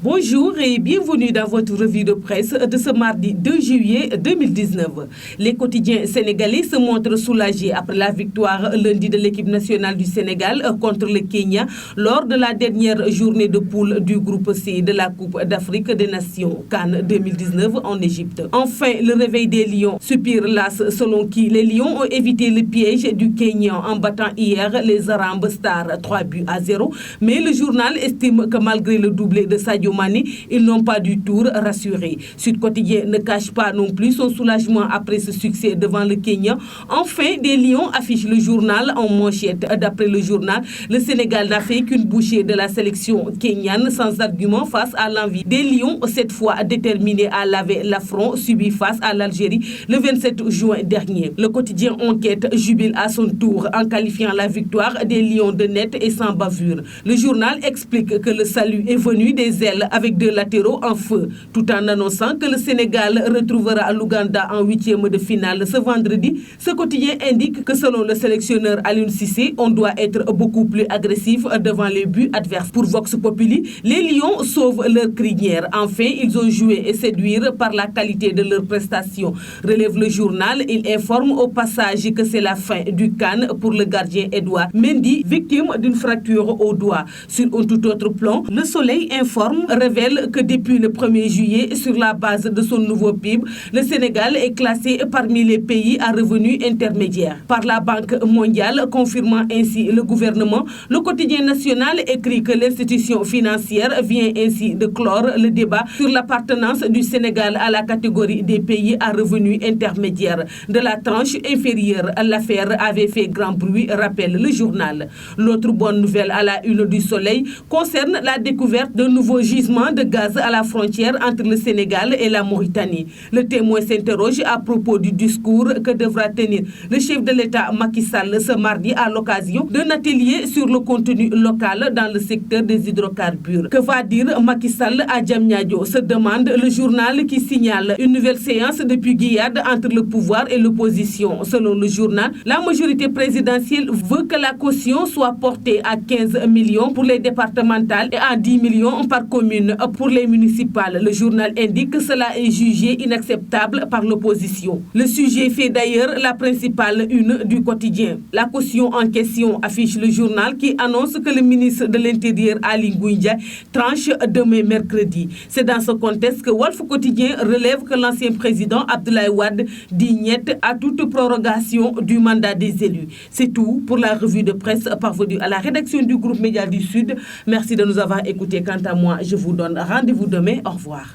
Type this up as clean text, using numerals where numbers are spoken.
Bonjour et bienvenue dans votre revue de presse de ce mardi 2 juillet 2019. Les quotidiens sénégalais se montrent soulagés après la victoire lundi de l'équipe nationale du Sénégal contre le Kenya lors de la dernière journée de poule du groupe C de la Coupe d'Afrique des Nations CAN 2019 en Égypte. Enfin, le réveil des Lions soupire l'as selon qui les Lions ont évité le piège du Kenya en battant hier les Arambes Stars 3-0. Mais le journal estime que malgré le doublé de Sadio Mané, ils n'ont pas du tout rassuré. Sud Quotidien ne cache pas non plus son soulagement après ce succès devant le Kenya. Enfin, des Lions affichent le journal en manchette. D'après le journal, le Sénégal n'a fait qu'une bouchée de la sélection kenyane sans argument face à l'envie des Lions, cette fois déterminés à laver l'affront subi face à l'Algérie le 27 juin dernier. Le quotidien Enquête jubile à son tour en qualifiant la victoire des Lions de net et sans bavure. Le journal explique que le salut est venu des ailes avec deux latéraux en feu, tout en annonçant que le Sénégal retrouvera l'Ouganda en huitième de finale ce vendredi. Ce quotidien indique que selon le sélectionneur Aliou Cissé, on doit être beaucoup plus agressif devant les buts adverses. Pour Vox Populi, les Lions sauvent leur crinière. Enfin, ils ont joué et séduire par la qualité de leurs prestations. Relève le journal, il informe au passage que c'est la fin du CAN pour le gardien Edouard Mendy, victime d'une fracture au doigt. Sur un tout autre plan, Le Soleil révèle que depuis le 1er juillet, sur la base de son nouveau PIB, le Sénégal est classé parmi les pays à revenus intermédiaires par la Banque mondiale, confirmant ainsi le gouvernement. Le quotidien national écrit que l'institution financière vient ainsi de clore le débat sur l'appartenance du Sénégal à la catégorie des pays à revenus intermédiaires. De la tranche inférieure, l'affaire avait fait grand bruit, rappelle le journal. L'autre bonne nouvelle à la une du Soleil concerne la découverte d'un nouveau gisement de gaz à la frontière entre le Sénégal et la Mauritanie. Le Témoin s'interroge à propos du discours que devra tenir le chef de l'État Macky Sall ce mardi à l'occasion d'un atelier sur le contenu local dans le secteur des hydrocarbures. Que va dire Macky Sall à Diamniadio, se demande le journal qui signale une nouvelle séance de pugillade entre le pouvoir et l'opposition. Selon le journal, la majorité présidentielle veut que la caution soit portée à 15 millions pour les départementales et à 10 millions par commune pour les municipales. Le journal indique que cela est jugé inacceptable par l'opposition. Le sujet fait d'ailleurs la principale une du quotidien. La caution en question affiche le journal qui annonce que le ministre de l'Intérieur Ali Ngouille Ndiaye tranche demain mercredi. C'est dans ce contexte que Walf Quotidien relève que l'ancien président Abdoulaye Wade dit niet à toute prorogation du mandat des élus. C'est tout pour la revue de presse parvenue à la rédaction du groupe Média du Sud. Merci de nous avoir écoutés. Quant à moi, je vous donne rendez-vous demain. Au revoir.